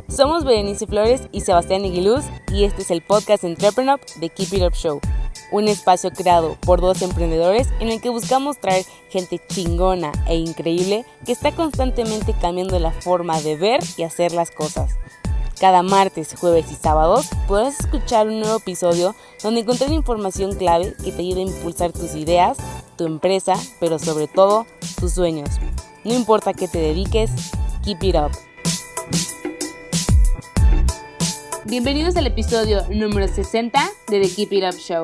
Somos Berenice Flores y Sebastián Aguiluz y este es el podcast Entrepreneur de Keep It Up Show, un espacio creado por dos emprendedores en el que buscamos traer gente chingona e increíble que está constantemente cambiando la forma de ver y hacer las cosas. Cada martes, jueves y sábados podrás escuchar un nuevo episodio donde encontrar información clave que te ayude a impulsar tus ideas, tu empresa, pero sobre todo, tus sueños. No importa qué te dediques, keep it up. Bienvenidos al episodio número 60 de The Keep It Up Show.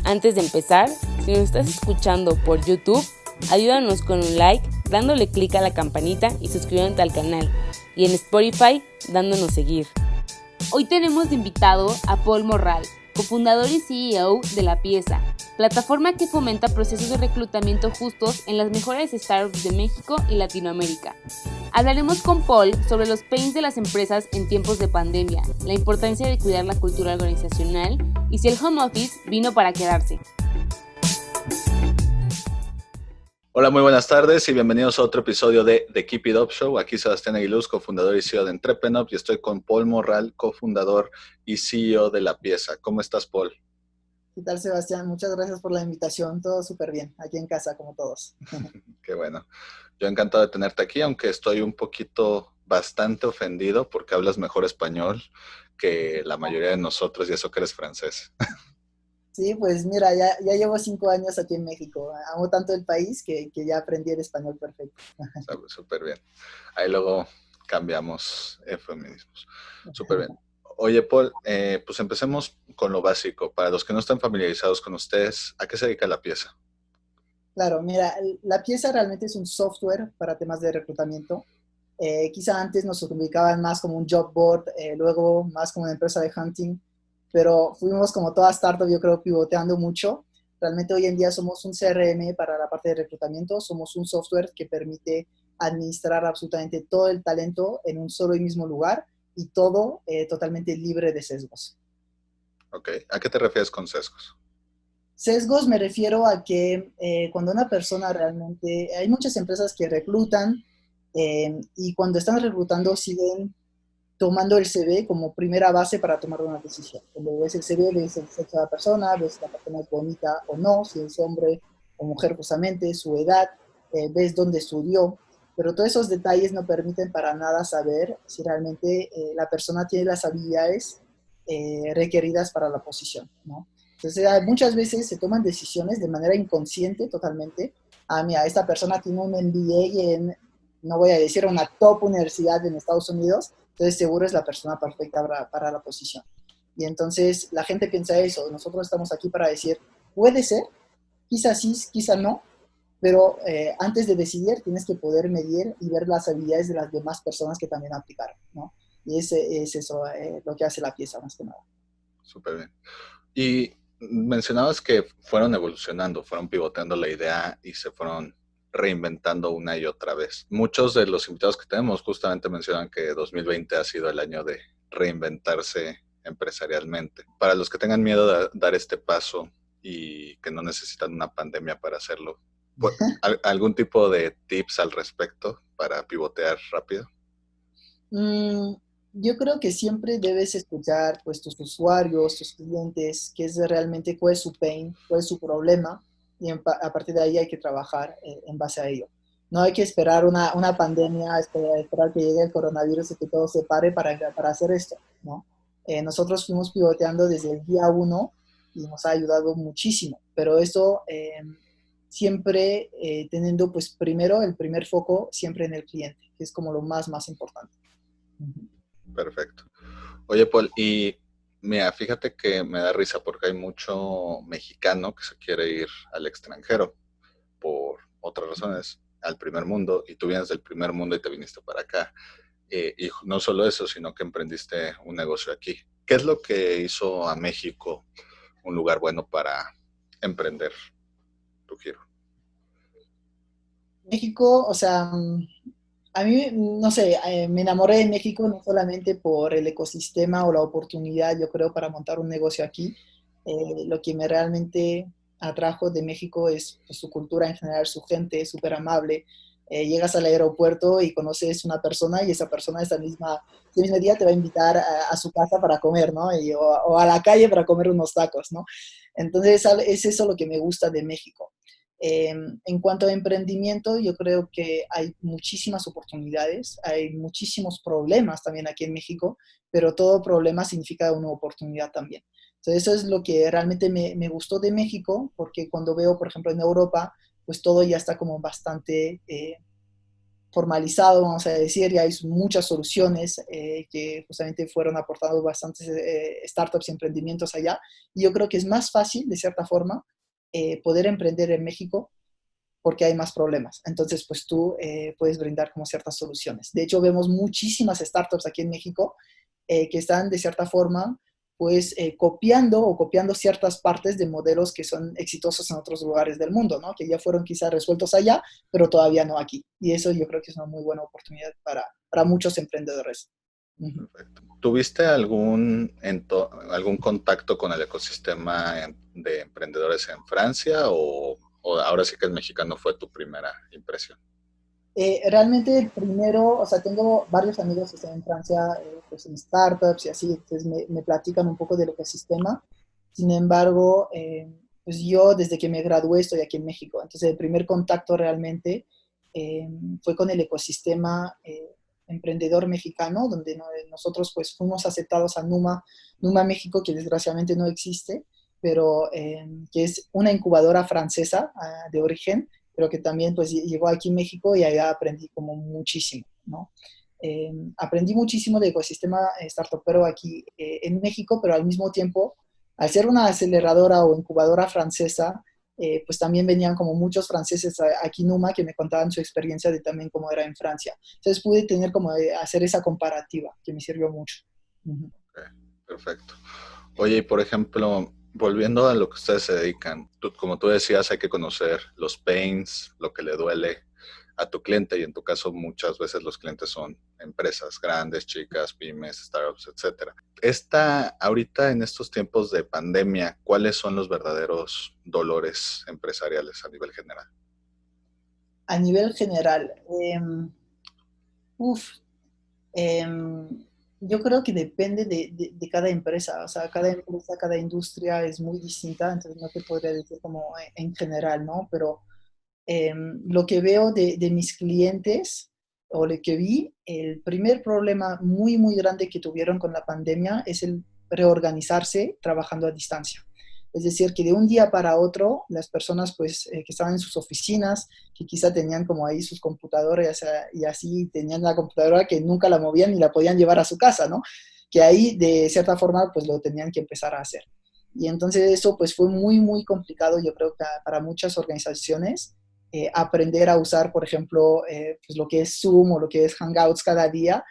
Antes de empezar, si nos estás escuchando por YouTube, ayúdanos con un like, dándole clic a la campanita y suscribiéndote al canal. Y en Spotify, dándonos seguir. Hoy tenemos de invitado a Paul Morral, cofundador y CEO de La Pieza, plataforma que fomenta procesos de reclutamiento justos en las mejores startups de México y Latinoamérica. Hablaremos con Paul sobre los pains de las empresas en tiempos de pandemia, la importancia de cuidar la cultura organizacional y si el home office vino para quedarse. Hola, muy buenas tardes y bienvenidos a otro episodio de The Keep It Up Show. Aquí Sebastián Aguiluz, cofundador y CEO de Entrepreneur, y estoy con Paul Morral, cofundador y CEO de La Pieza. ¿Cómo estás, Paul? ¿Qué tal, Sebastián? Muchas gracias por la invitación. Todo súper bien, aquí en casa, como todos. Qué bueno. Yo encantado de tenerte aquí, aunque estoy un poquito bastante ofendido porque hablas mejor español que la mayoría de nosotros y eso que eres francés. Sí, pues mira, ya llevo 5 años aquí en México. Amo tanto el país que ya aprendí el español perfecto. Súper bien. Ahí luego cambiamos eufemismos. Súper bien. Oye, Paul, pues empecemos con lo básico. Para los que no están familiarizados con ustedes, ¿a qué se dedica La Pieza? Claro, mira, La Pieza realmente es un software para temas de reclutamiento. Quizá antes nos ubicaban más como un job board, luego más como una empresa de hunting, pero fuimos como toda startup, yo creo, pivoteando mucho. Realmente hoy en día somos un CRM para la parte de reclutamiento, somos un software que permite administrar absolutamente todo el talento en un solo y mismo lugar y todo totalmente libre de sesgos. Ok, ¿a qué te refieres con sesgos? Sesgos me refiero a que cuando una persona realmente, hay muchas empresas que reclutan y cuando están reclutando siguen tomando el CV como primera base para tomar una decisión. Cuando ves el CV, ves el sexo de la persona, ves si la persona es bonita o no, si es hombre o mujer justamente, su edad, ves dónde estudió, pero todos esos detalles no permiten para nada saber si realmente la persona tiene las habilidades requeridas para la posición, ¿no? Entonces, muchas veces se toman decisiones de manera inconsciente totalmente. Mira, esta persona tiene un MBA en, no voy a decir una top universidad en Estados Unidos, entonces seguro es la persona perfecta para la posición. Y entonces la gente piensa eso, nosotros estamos aquí para decir, puede ser, quizás sí, quizás no, pero antes de decidir tienes que poder medir y ver las habilidades de las demás personas que también aplicaron, ¿no? Y es eso lo que hace La Pieza más que nada. Súper bien. Y mencionabas que fueron evolucionando, fueron pivoteando la idea y se fueron reinventando una y otra vez. Muchos de los invitados que tenemos justamente mencionan que 2020 ha sido el año de reinventarse empresarialmente. Para los que tengan miedo de dar este paso y que no necesitan una pandemia para hacerlo, ¿algún tipo de tips al respecto para pivotear rápido? Yo creo que siempre debes escuchar pues, tus usuarios, tus clientes, qué es realmente, cuál es su pain, cuál es su problema, y a partir de ahí hay que trabajar en base a ello. No hay que esperar una pandemia, esperar que llegue el coronavirus y que todo se pare para hacer esto, ¿no? Nosotros fuimos pivoteando desde el día uno y nos ha ayudado muchísimo, pero esto siempre teniendo pues primero el primer foco siempre en el cliente, que es como lo más importante. Perfecto. Oye, Paul, y mira, fíjate que me da risa porque hay mucho mexicano que se quiere ir al extranjero por otras razones, al primer mundo, y tú vienes del primer mundo y te viniste para acá. Y no solo eso, sino que emprendiste un negocio aquí. ¿Qué es lo que hizo a México un lugar bueno para emprender tu giro? México, o sea, a mí, no sé, me enamoré de México no solamente por el ecosistema o la oportunidad, yo creo, para montar un negocio aquí. Lo que me realmente atrajo de México es pues, su cultura en general, su gente es súper amable. llegas al aeropuerto y conoces una persona y esa persona ese mismo día te va a invitar a su casa para comer, ¿no? O a la calle para comer unos tacos, ¿no? Entonces, es eso lo que me gusta de México. En cuanto a emprendimiento, yo creo que hay muchísimas oportunidades, hay muchísimos problemas también aquí en México, pero todo problema significa una oportunidad también. Entonces, eso es lo que realmente me gustó de México, porque cuando veo, por ejemplo, en Europa, pues todo ya está como bastante formalizado, vamos a decir, y hay muchas soluciones que justamente fueron aportando bastantes startups y emprendimientos allá. Y yo creo que es más fácil, de cierta forma, poder emprender en México porque hay más problemas. Entonces, pues tú puedes brindar como ciertas soluciones. De hecho, vemos muchísimas startups aquí en México que están de cierta forma pues copiando ciertas partes de modelos que son exitosos en otros lugares del mundo, ¿no? Que ya fueron quizás resueltos allá, pero todavía no aquí. Y eso yo creo que es una muy buena oportunidad para muchos emprendedores. Uh-huh. Perfecto. ¿Tuviste algún contacto con el ecosistema de emprendedores en Francia o ahora sí que el mexicano fue tu primera impresión? Realmente primero, o sea, tengo varios amigos que están en Francia, pues en startups y así, entonces me platican un poco del ecosistema. Sin embargo, pues yo desde que me gradué estoy aquí en México, entonces el primer contacto realmente eh, fue con el ecosistema emprendedor mexicano, donde nosotros pues fuimos aceptados a Numa México, que desgraciadamente no existe, pero que es una incubadora francesa de origen, pero que también pues llegó aquí a México y allá aprendí como muchísimo, ¿no? Aprendí muchísimo de ecosistema startupero aquí en México, pero al mismo tiempo, al ser una aceleradora o incubadora francesa, pues también venían como muchos franceses aquí en Numa que me contaban su experiencia de también cómo era en Francia. Entonces pude tener como hacer esa comparativa que me sirvió mucho. Uh-huh. Okay, perfecto. Oye, y por ejemplo, volviendo a lo que ustedes se dedican, como tú decías, hay que conocer los pains, lo que le duele a tu cliente y en tu caso muchas veces los clientes son empresas grandes, chicas, pymes, startups, etcétera. Ahorita en estos tiempos de pandemia, ¿cuáles son los verdaderos dolores empresariales a nivel general? A nivel general, uf, yo creo que depende de cada empresa, o sea, cada empresa, cada industria es muy distinta, entonces no te podría decir como en general, ¿no? Pero lo que veo de mis clientes o lo que vi, el primer problema muy, muy grande que tuvieron con la pandemia es el reorganizarse trabajando a distancia. Es decir, que de un día para otro, las personas pues que estaban en sus oficinas, que quizá tenían como ahí sus computadoras y así tenían la computadora que nunca la movían ni la podían llevar a su casa, ¿no? Que ahí de cierta forma pues lo tenían que empezar a hacer. Y entonces eso pues fue muy, muy complicado, yo creo que para muchas organizaciones aprender a usar, por ejemplo, pues lo que es Zoom o lo que es Hangouts cada día,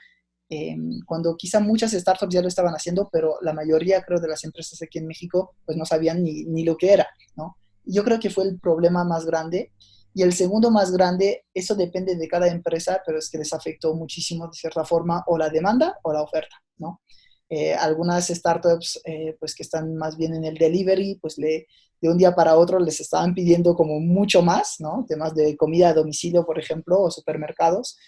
cuando quizá muchas startups ya lo estaban haciendo, pero la mayoría, creo, de las empresas aquí en México, pues no sabían ni lo que era, ¿no? Y yo creo que fue el problema más grande. Y el segundo más grande, eso depende de cada empresa, pero es que les afectó muchísimo, de cierta forma, o la demanda o la oferta, ¿no? Algunas startups, pues que están más bien en el delivery, pues de un día para otro les estaban pidiendo como mucho más, ¿no? Temas de comida a domicilio, por ejemplo, o supermercados,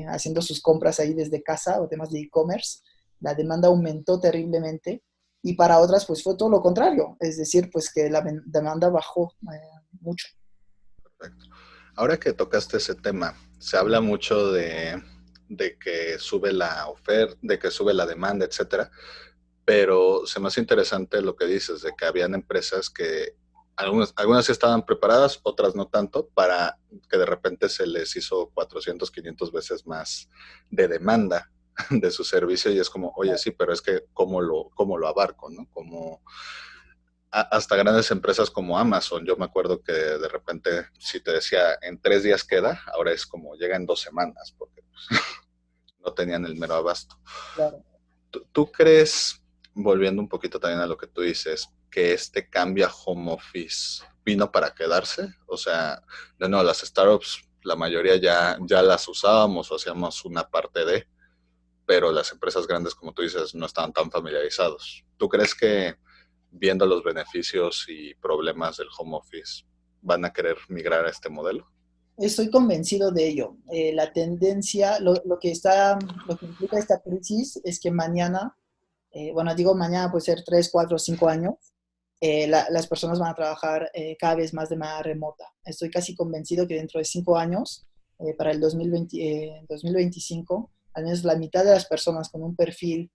haciendo sus compras ahí desde casa o temas de e-commerce. La demanda aumentó terriblemente y para otras pues fue todo lo contrario, es decir, pues que la demanda bajó mucho. Perfecto. Ahora que tocaste ese tema, se habla mucho de que sube la oferta, de que sube la demanda, etcétera, pero se me hace interesante lo que dices, de que habían empresas que algunas estaban preparadas, otras no tanto, para que de repente se les hizo 400, 500 veces más de demanda de su servicio y es como, oye, sí, pero es que ¿cómo lo abarco, no? Hasta grandes empresas como Amazon, yo me acuerdo que de repente si te decía en 3 días queda, ahora es como llega en 2 semanas, porque pues, no tenían el mero abasto. Claro. ¿Tú crees, volviendo un poquito también a lo que tú dices, que este cambio a home office vino para quedarse? O sea, no, las startups, la mayoría ya las usábamos o hacíamos una parte de, pero las empresas grandes, como tú dices, no estaban tan familiarizados. ¿Tú crees que viendo los beneficios y problemas del home office van a querer migrar a este modelo? Estoy convencido de ello. La tendencia, lo que implica esta crisis es que mañana, bueno, digo mañana puede ser 3, 4, 5 años, las personas van a trabajar cada vez más de manera remota. Estoy casi convencido que dentro de 5 años, para el 2025, al menos la mitad de las personas con un perfil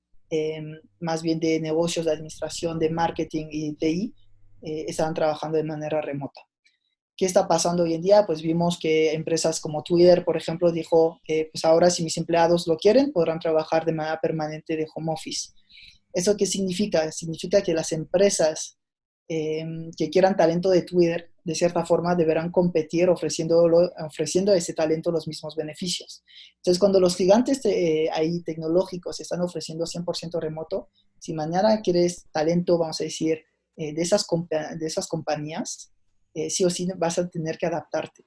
más bien de negocios, de administración, de marketing y de TI, estarán trabajando de manera remota. ¿Qué está pasando hoy en día? Pues vimos que empresas como Twitter, por ejemplo, dijo que pues ahora si mis empleados lo quieren, podrán trabajar de manera permanente de home office. ¿Eso qué significa? Significa que las empresas que quieran talento de Twitter, de cierta forma, deberán competir ofreciendo a ese talento los mismos beneficios. Entonces, cuando los gigantes ahí tecnológicos están ofreciendo 100% remoto, si mañana quieres talento, vamos a decir, de esas compañías, sí o sí vas a tener que adaptarte.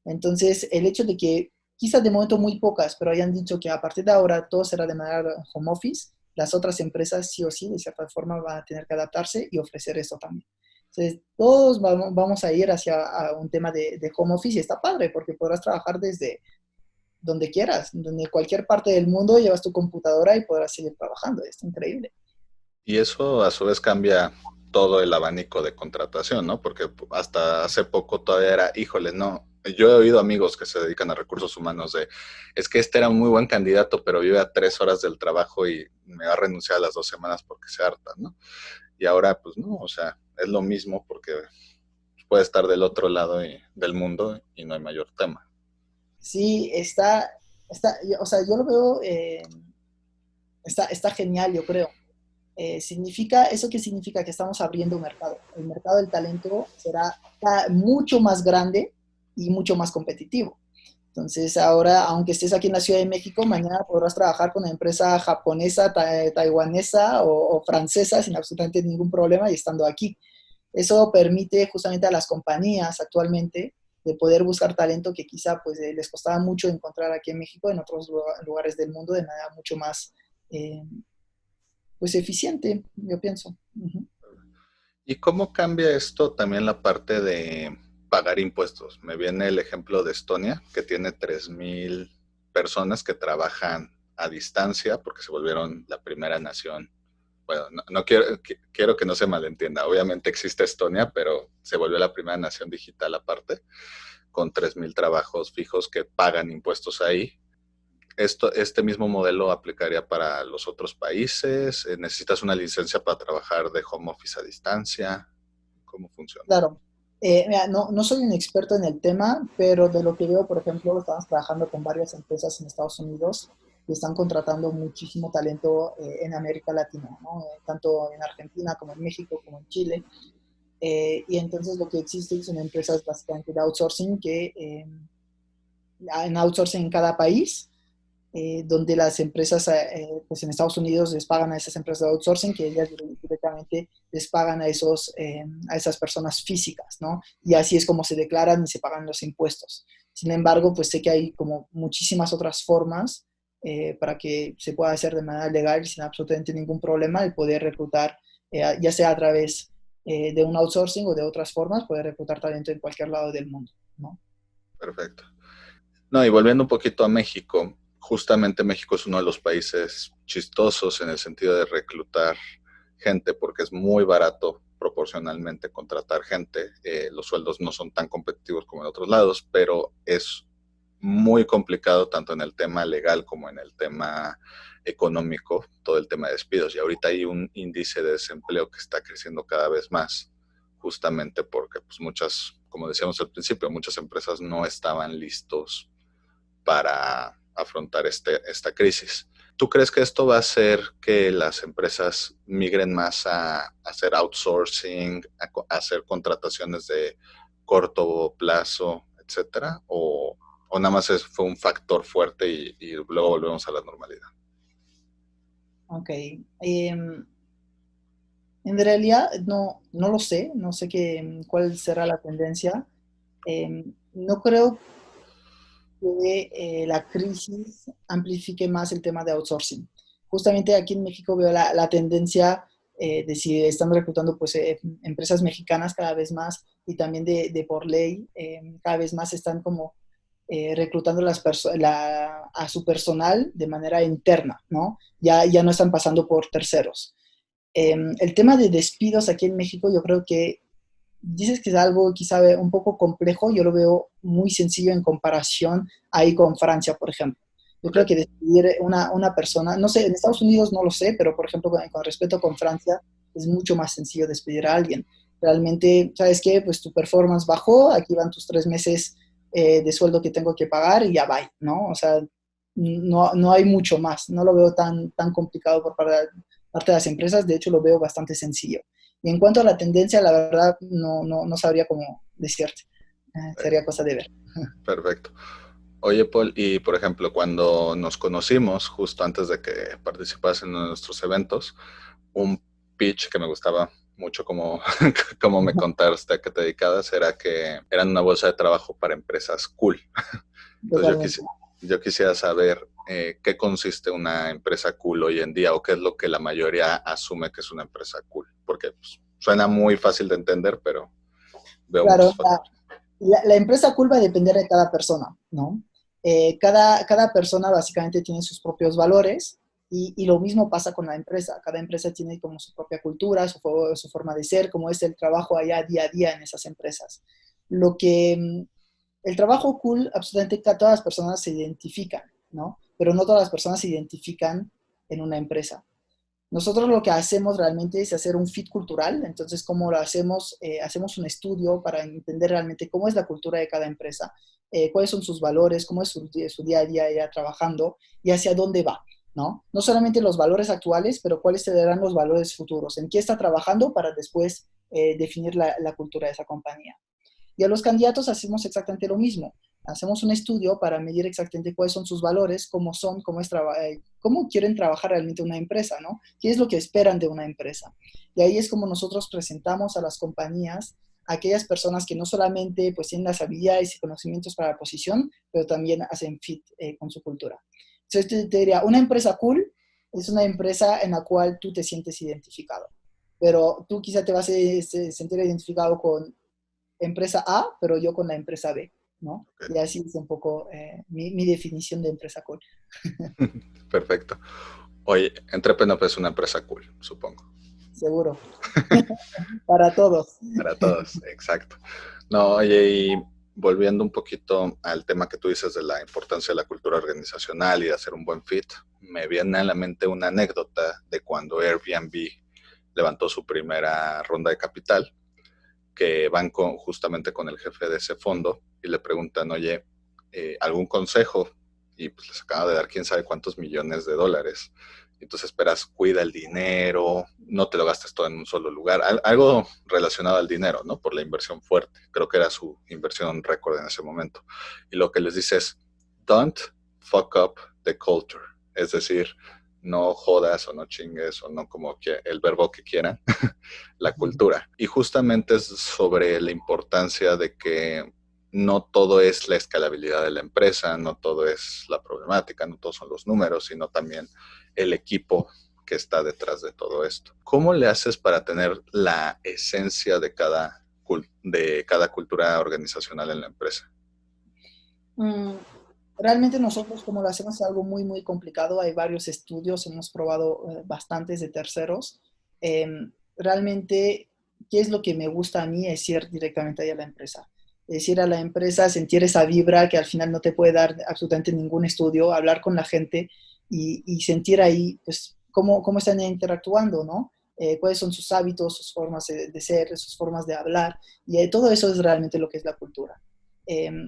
Entonces, el hecho de que quizás de momento muy pocas, pero hayan dicho que a partir de ahora todo será de manera home office, las otras empresas sí o sí, de cierta forma, van a tener que adaptarse y ofrecer eso también. Entonces, todos vamos a ir hacia un tema de home office y está padre porque podrás trabajar desde donde quieras, donde cualquier parte del mundo llevas tu computadora y podrás seguir trabajando. Es increíble. Y eso a su vez cambia todo el abanico de contratación, ¿no? Porque hasta hace poco todavía era, híjole, no. Yo he oído amigos que se dedican a recursos humanos es que este era un muy buen candidato, pero vive a 3 horas del trabajo y me va a renunciar a las 2 semanas porque se harta, ¿no? Y ahora, pues no, o sea, es lo mismo porque puede estar del otro lado del mundo y no hay mayor tema. Sí, o sea, yo lo veo, está genial, yo creo. ¿Eso qué significa? Que estamos abriendo un mercado. El mercado del talento será mucho más grande y mucho más competitivo. Entonces, ahora, aunque estés aquí en la Ciudad de México, mañana podrás trabajar con una empresa japonesa, taiwanesa o francesa sin absolutamente ningún problema y estando aquí. Eso permite justamente a las compañías actualmente de poder buscar talento que quizá pues, les costaba mucho encontrar aquí en México, en otros lugares del mundo, de manera mucho más eh, pues eficiente, yo pienso. Uh-huh. ¿Y cómo cambia esto también la parte de pagar impuestos? Me viene el ejemplo de Estonia, que tiene 3,000 personas que trabajan a distancia porque se volvieron la primera nación. Bueno, no quiero que no se malentienda. Obviamente existe Estonia, pero se volvió la primera nación digital aparte, con 3,000 trabajos fijos que pagan impuestos ahí. Este mismo modelo aplicaría para los otros países. ¿Necesitas una licencia para trabajar de home office a distancia? ¿Cómo funciona? Claro. Mira, no soy un experto en el tema, pero de lo que veo, por ejemplo, estamos trabajando con varias empresas en Estados Unidos y están contratando muchísimo talento en América Latina, ¿no? Tanto en Argentina como en México como en Chile. Y entonces lo que existe son empresas básicamente de outsourcing en outsourcing en cada país, donde las empresas, pues en Estados Unidos les pagan a esas empresas de outsourcing que ellas directamente les pagan a esas personas físicas, ¿no? Y así es como se declaran y se pagan los impuestos. Sin embargo, pues sé que hay como muchísimas otras formas para que se pueda hacer de manera legal y sin absolutamente ningún problema el poder reclutar, ya sea a través de un outsourcing o de otras formas, poder reclutar talento en cualquier lado del mundo, ¿no? Perfecto. No, y volviendo un poquito a México, justamente México es uno de los países chistosos en el sentido de reclutar gente porque es muy barato proporcionalmente contratar gente. Los sueldos no son tan competitivos como en otros lados, pero es muy complicado tanto en el tema legal como en el tema económico, todo el tema de despidos. Y ahorita hay un índice de desempleo que está creciendo cada vez más, justamente porque pues muchas, como decíamos al principio, muchas empresas no estaban listos para afrontar esta crisis. ¿Tú crees que esto va a hacer que las empresas migren más a hacer outsourcing, a hacer contrataciones de corto plazo, etcétera? ¿O nada más fue un factor fuerte y luego volvemos a la normalidad? Ok. En realidad no lo sé, no sé cuál será la tendencia. No creo que la crisis amplifique más el tema de outsourcing. Justamente aquí en México veo la tendencia de si están reclutando pues, empresas mexicanas cada vez más y también de por ley cada vez más están como reclutando a su personal de manera interna, ¿no? Ya no están pasando por terceros. El tema de despidos aquí en México, yo creo que dices que es algo quizá un poco complejo, yo lo veo muy sencillo en comparación ahí con Francia, por ejemplo. Yo Ok. creo que despedir una persona, no sé, en Estados Unidos no lo sé, pero por ejemplo, con respecto con Francia, es mucho más sencillo despedir a alguien. Realmente, ¿sabes qué? Pues tu performance bajó, aquí van tus 3 meses de sueldo que tengo que pagar y ya va, ¿no? O sea, no hay mucho más, no lo veo tan complicado por parte de las empresas, de hecho lo veo bastante sencillo. Y en cuanto a la tendencia, la verdad no sabría cómo decirte. Eh, Sería cosa de ver. Perfecto. Oye, Paul, y por ejemplo, cuando nos conocimos, justo antes de que participas en uno de nuestros eventos, un pitch que me gustaba mucho como, como me contaste a qué te dedicabas era que eran una bolsa de trabajo para empresas cool. Entonces Totalmente. yo quisiera saber qué consiste una empresa cool hoy en día o qué es lo que la mayoría asume que es una empresa cool. Porque pues, suena muy fácil de entender, pero veo Claro, muchos factores. la empresa cool va a depender de cada persona, ¿no? Cada persona básicamente tiene sus propios valores y lo mismo pasa con la empresa. Cada empresa tiene como su propia cultura, su forma de ser, cómo es el trabajo allá día a día en esas empresas. Lo que el trabajo cool, absolutamente todas las personas se identifican, ¿no? Pero no todas las personas se identifican en una empresa. Nosotros lo que hacemos realmente es hacer un fit cultural, entonces, ¿cómo lo hacemos? Hacemos un estudio para entender realmente cómo es la cultura de cada empresa, cuáles son sus valores, cómo es su día a día ya trabajando y hacia dónde va, ¿no? No solamente los valores actuales, pero cuáles serán los valores futuros, en qué está trabajando para después definir la cultura de esa compañía. Y a los candidatos hacemos exactamente lo mismo. Hacemos un estudio para medir exactamente cuáles son sus valores, cómo quieren trabajar realmente una empresa, ¿no? ¿Qué es lo que esperan de una empresa? Y ahí es como nosotros presentamos a las compañías a aquellas personas que no solamente pues, tienen las habilidades y conocimientos para la posición, pero también hacen fit con su cultura. Entonces te diría, una empresa cool es una empresa en la cual tú te sientes identificado. Pero tú quizá te vas a sentir identificado con empresa A, pero yo con la empresa B, ¿no? Okay. Y así es un poco mi definición de empresa cool. Perfecto. Oye, Entrepreneur es una empresa cool, supongo. Seguro. Para todos. Para todos, exacto. No, oye, y volviendo un poquito al tema que tú dices de la importancia de la cultura organizacional y de hacer un buen fit, me viene a la mente una anécdota de cuando Airbnb levantó su primera ronda de capital, que van justamente con el jefe de ese fondo y le preguntan, oye, ¿algún consejo? Y pues les acaba de dar quién sabe cuántos millones de dólares. Entonces esperas, cuida el dinero, no te lo gastes todo en un solo lugar. Algo relacionado al dinero, ¿no? Por la inversión fuerte. Creo que era su inversión récord en ese momento. Y lo que les dice es, don't fuck up the culture. Es decir, no jodas o no chingues o no como que el verbo que quieran, la cultura. Y justamente es sobre la importancia de que no todo es la escalabilidad de la empresa, no todo es la problemática, no todos son los números, sino también el equipo que está detrás de todo esto. ¿Cómo le haces para tener la esencia de cada cultura organizacional en la empresa? Mm, realmente nosotros como lo hacemos es algo muy complicado. Hay varios estudios, hemos probado bastantes de terceros. Eh, realmente, ¿qué es lo que me gusta a mí? Es ir directamente ahí a la empresa. Es ir a la empresa, sentir esa vibra que al final no te puede dar absolutamente ningún estudio, hablar con la gente y sentir ahí, pues, cómo están interactuando, ¿no? Cuáles son sus hábitos, sus formas de ser, sus formas de hablar. Y todo eso es realmente lo que es la cultura.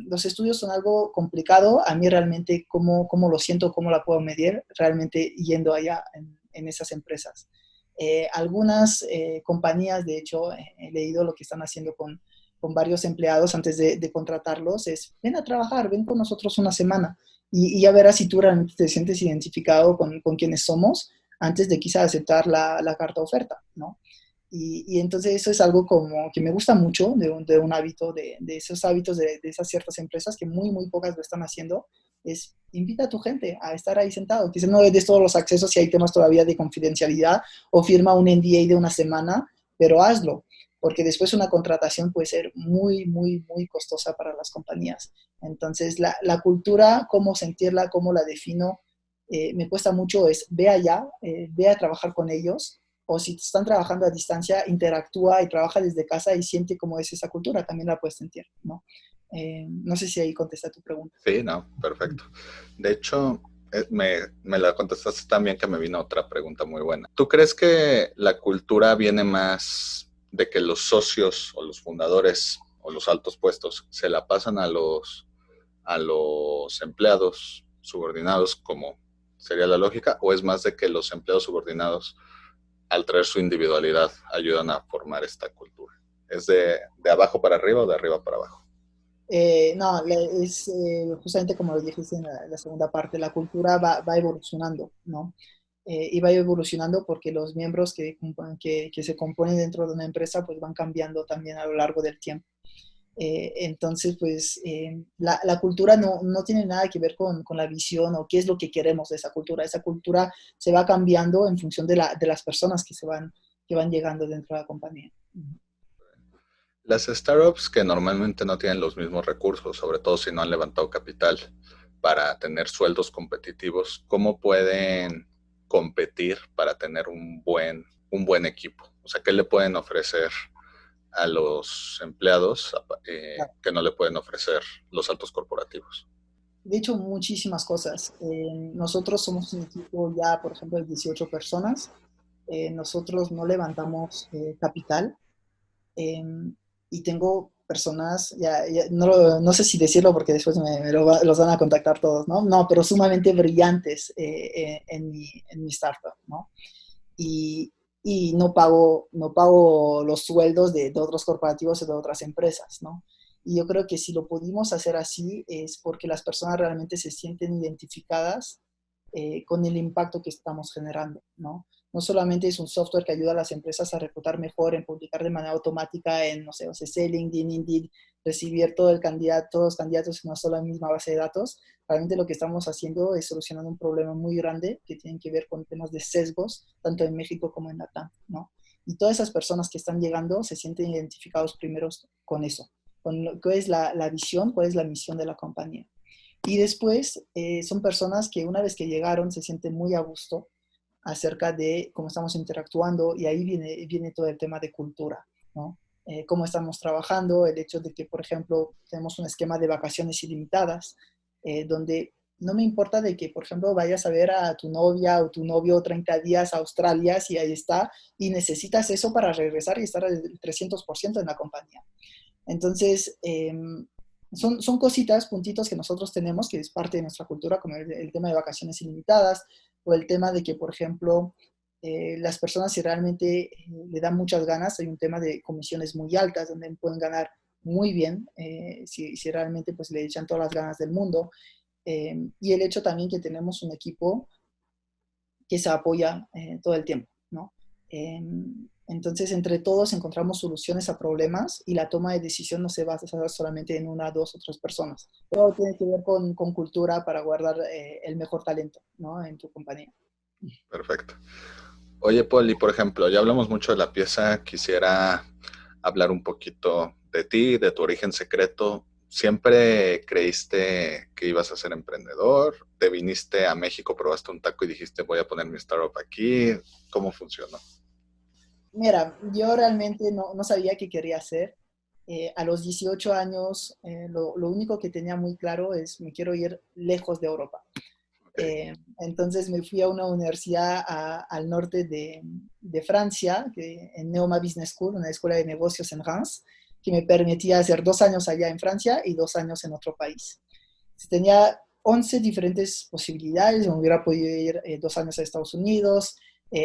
Los estudios son algo complicado. A mí realmente, cómo lo siento, cómo la puedo medir, realmente yendo allá en esas empresas. Algunas compañías, de hecho, he leído lo que están haciendo con varios empleados antes de contratarlos, es ven a trabajar, ven con nosotros una semana y ya verás si tú realmente te sientes identificado con quienes somos antes de quizá aceptar la carta oferta, ¿no? Y entonces eso es algo como que me gusta mucho de un hábito, de esos hábitos de esas ciertas empresas que muy pocas lo están haciendo, es invita a tu gente a estar ahí sentado. Quizás no le des todos los accesos si hay temas todavía de confidencialidad o firma un NDA de una semana, pero hazlo. porque después una contratación puede ser muy, muy, muy costosa para las compañías. Entonces, la cultura, cómo sentirla, cómo la defino, me cuesta mucho es ve allá, ve a trabajar con ellos, o si están trabajando a distancia, interactúa y trabaja desde casa y siente cómo es esa cultura, también la puedes sentir, ¿no? No sé si ahí contesta tu pregunta. Sí, no, perfecto. De hecho, me la contestaste también que me vino otra pregunta muy buena. ¿Tú crees que la cultura viene más de que los socios o los fundadores o los altos puestos se la pasan a los empleados subordinados, como sería la lógica, o es más de que los empleados subordinados, al traer su individualidad, ayudan a formar esta cultura? ¿Es de abajo para arriba o de arriba para abajo? No, es justamente como lo dijiste en la segunda parte, la cultura va evolucionando, ¿no? Y va evolucionando porque los miembros que se componen dentro de una empresa pues van cambiando también a lo largo del tiempo. Entonces, pues la cultura no tiene nada que ver con la visión o qué es lo que queremos de esa cultura. Esa cultura se va cambiando en función de las personas que van llegando dentro de la compañía. Las startups que normalmente no tienen los mismos recursos, sobre todo si no han levantado capital para tener sueldos competitivos, ¿cómo pueden competir para tener un buen equipo? O sea, ¿qué le pueden ofrecer a los empleados que no le pueden ofrecer los altos corporativos? De hecho, muchísimas cosas. Nosotros somos un equipo ya, por ejemplo, de 18 personas. Nosotros no levantamos capital. eh, y tengo personas, no sé si decirlo porque después los van a contactar todos, ¿no? No, pero sumamente brillantes en mi startup, ¿no? Y, y no pago los sueldos de otros corporativos o de otras empresas, ¿no? Y yo creo que si lo pudimos hacer así es porque las personas realmente se sienten identificadas con el impacto que estamos generando, ¿no? No solamente es un software que ayuda a las empresas a reclutar mejor, en publicar de manera automática en, no sé, OCC, LinkedIn, Indeed, recibir todos los candidatos en una sola misma base de datos. Realmente lo que estamos haciendo es solucionando un problema muy grande que tiene que ver con temas de sesgos, tanto en México como en Latam, ¿no? Y todas esas personas que están llegando se sienten identificados primeros con eso, con cuál es la visión, cuál es la misión de la compañía. Y después son personas que una vez que llegaron se sienten muy a gusto acerca de cómo estamos interactuando y ahí viene todo el tema de cultura, ¿no? Cómo estamos trabajando, el hecho de que, por ejemplo, tenemos un esquema de vacaciones ilimitadas, donde no me importa de que, por ejemplo, vayas a ver a tu novia o tu novio 30 días a Australia, si ahí está, y necesitas eso para regresar y estar al 300% en la compañía. Entonces, son cositas, puntitos que nosotros tenemos, que es parte de nuestra cultura, como el tema de vacaciones ilimitadas, o el tema de que, por ejemplo, las personas si realmente le dan muchas ganas, hay un tema de comisiones muy altas, donde pueden ganar muy bien, si realmente pues, le echan todas las ganas del mundo. Y el hecho también que tenemos un equipo que se apoya todo el tiempo, ¿no? Entonces, entre todos encontramos soluciones a problemas y la toma de decisión no se va a hacer solamente en una, dos o tres personas. Todo tiene que ver con cultura para guardar el mejor talento, ¿no? En tu compañía. Perfecto. Oye, Paul, y por ejemplo, ya hablamos mucho de la pieza, quisiera hablar un poquito de ti, de tu origen secreto. ¿Siempre creíste que ibas a ser emprendedor? ¿Te viniste a México, probaste un taco y dijiste voy a poner mi startup aquí? ¿Cómo funcionó? Mira, yo realmente no sabía qué quería hacer. A los 18 años, lo único que tenía muy claro es me quiero ir lejos de Europa. Okay. Entonces me fui a una universidad al norte de Francia, en Neoma Business School, una escuela de negocios en Reims, que me permitía hacer 2 años allá en Francia y 2 años en otro país. Tenía 11 diferentes posibilidades, me hubiera podido ir 2 años a Estados Unidos,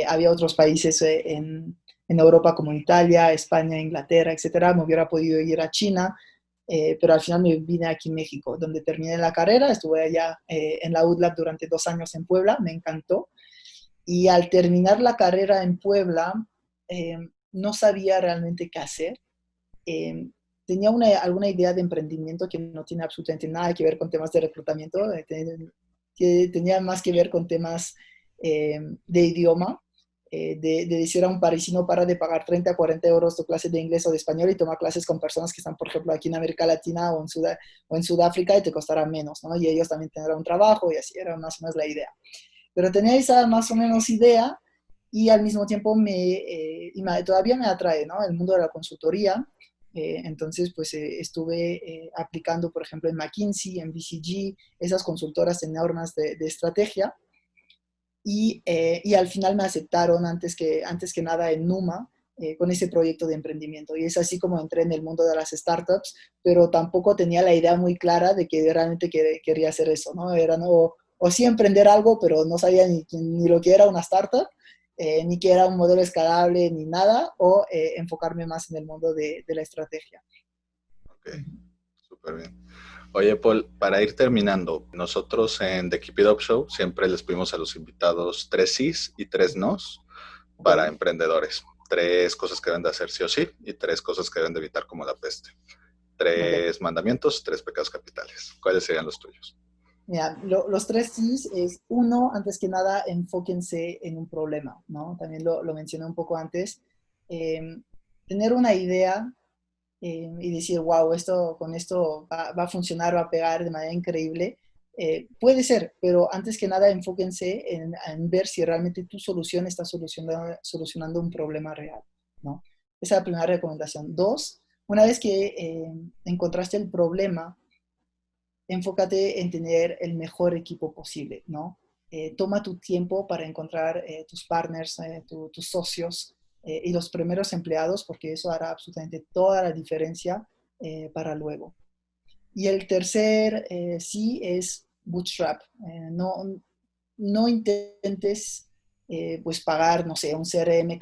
había otros países en Europa como Italia, España, Inglaterra, etcétera, me hubiera podido ir a China, pero al final me vine aquí en México, donde terminé la carrera, estuve allá en la UDLAB durante 2 años en Puebla, me encantó, y al terminar la carrera en Puebla, eh, no sabía realmente qué hacer. Eh, Tenía alguna idea de emprendimiento que no tiene absolutamente nada que ver con temas de reclutamiento, que tenía más que ver con temas de idioma, de decir a un parisino para de pagar 30 a 40 euros tu clase de inglés o de español y tomar clases con personas que están, por ejemplo, aquí en América Latina o en Sudáfrica y te costará menos, ¿no? Y ellos también tendrán un trabajo y así era más o menos la idea. Pero tenía esa más o menos idea y al mismo tiempo todavía me atrae, ¿no? El mundo de la consultoría. Entonces, pues estuve aplicando, por ejemplo, en McKinsey, en BCG, esas consultoras enormes de estrategia. Y al final me aceptaron antes que nada en Numa con ese proyecto de emprendimiento. Y es así como entré en el mundo de las startups, pero tampoco tenía la idea muy clara de que realmente quería hacer eso, ¿no? Era o sí emprender algo, pero no sabía ni lo que era una startup, ni que era un modelo escalable, ni nada, o enfocarme más en el mundo de la estrategia. Ok, súper bien. Oye, Paul, para ir terminando, nosotros en The Keep It Up Show siempre les pedimos a los invitados 3 sís y 3 nos para emprendedores. 3 cosas que deben de hacer sí o sí y 3 cosas que deben de evitar como la peste. 3 mandamientos, 3 pecados capitales. ¿Cuáles serían los tuyos? Mira, los 3 sís es, uno, antes que nada, enfóquense en un problema, ¿no? También lo mencioné un poco antes. Tener una idea y decir, wow, con esto va a funcionar, va a pegar de manera increíble. Puede ser, pero antes que nada enfóquense en ver si realmente tu solución está solucionando un problema real, ¿no? Esa es la primera recomendación. 2, una vez que encontraste el problema, enfócate en tener el mejor equipo posible, ¿no? Toma tu tiempo para encontrar tus partners, tus socios y los primeros empleados, porque eso hará absolutamente toda la diferencia para luego. Y el tercer sí es bootstrap. No intentes pues pagar, no sé, un CRM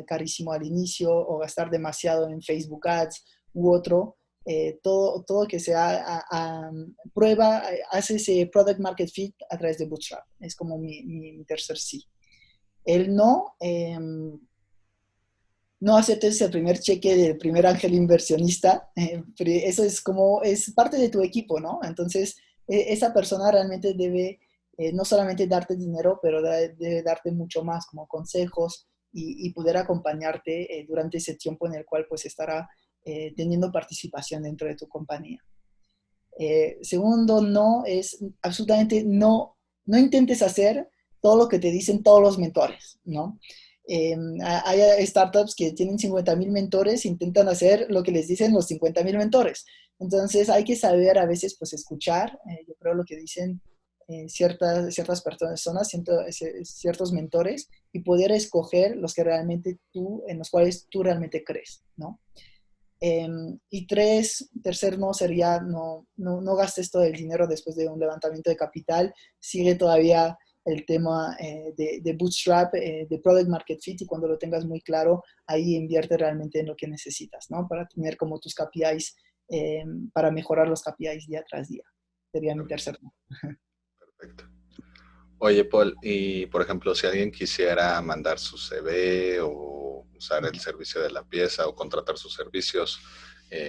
carísimo al inicio o gastar demasiado en Facebook Ads u otro. Todo que sea prueba, hace ese product market fit a través de bootstrap. Es como mi tercer sí. El no aceptes el primer cheque del primer ángel inversionista. Eso es parte de tu equipo, ¿no? Entonces, esa persona realmente debe no solamente darte dinero, pero debe darte mucho más, como consejos y poder acompañarte durante ese tiempo en el cual pues estará teniendo participación dentro de tu compañía. Segundo, no es absolutamente no intentes hacer todo lo que te dicen todos los mentores, ¿no? Hay startups que tienen 50,000 mentores e intentan hacer lo que les dicen los 50,000 mentores. Entonces hay que saber a veces pues escuchar, yo creo lo que dicen ciertas personas, ciertos mentores y poder escoger los que realmente en los cuales tú realmente crees, ¿no? Y tercer no sería no gastes todo el dinero después de un levantamiento de capital, sigue todavía el tema de bootstrap, de product market fit, y cuando lo tengas muy claro, ahí invierte realmente en lo que necesitas, ¿no? Para tener como tus KPIs, para mejorar los KPIs día tras día. Sería mi tercer no. Perfecto. Oye, Paul, y por ejemplo, si alguien quisiera mandar su CV o usar el servicio de la pieza o contratar sus servicios,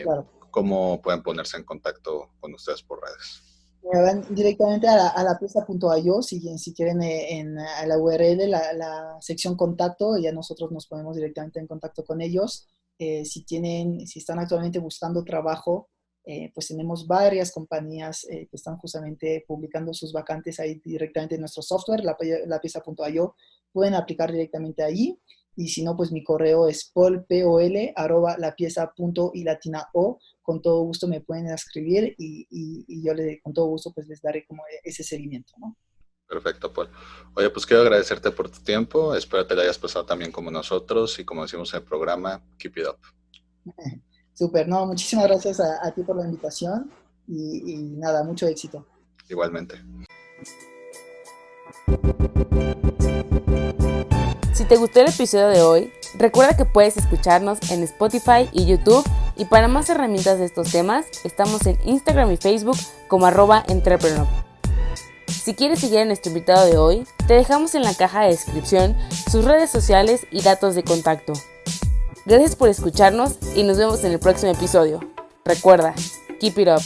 Claro. ¿cómo pueden ponerse en contacto con ustedes por redes? Van directamente a la pieza.io, si quieren en la URL, la sección contacto, ya nosotros nos ponemos directamente en contacto con ellos. Si están actualmente buscando trabajo, pues tenemos varias compañías que están justamente publicando sus vacantes ahí directamente en nuestro software, la pieza.io. Pueden aplicar directamente ahí. Y si no, pues mi correo es paul@lapieza.ilatina.o. Con todo gusto me pueden escribir y yo con todo gusto pues les daré como ese seguimiento, ¿no? Perfecto, Paul. Oye, pues quiero agradecerte por tu tiempo. Espero te lo hayas pasado también como nosotros y como decimos en el programa, keep it up. Súper, no, muchísimas gracias a ti por la invitación y nada, mucho éxito. Igualmente. Si te gustó el episodio de hoy, recuerda que puedes escucharnos en Spotify y YouTube, y para más herramientas de estos temas, estamos en Instagram y Facebook como @entrepreneur. Si quieres seguir a nuestro invitado de hoy, te dejamos en la caja de descripción sus redes sociales y datos de contacto. Gracias por escucharnos y nos vemos en el próximo episodio. Recuerda, keep it up.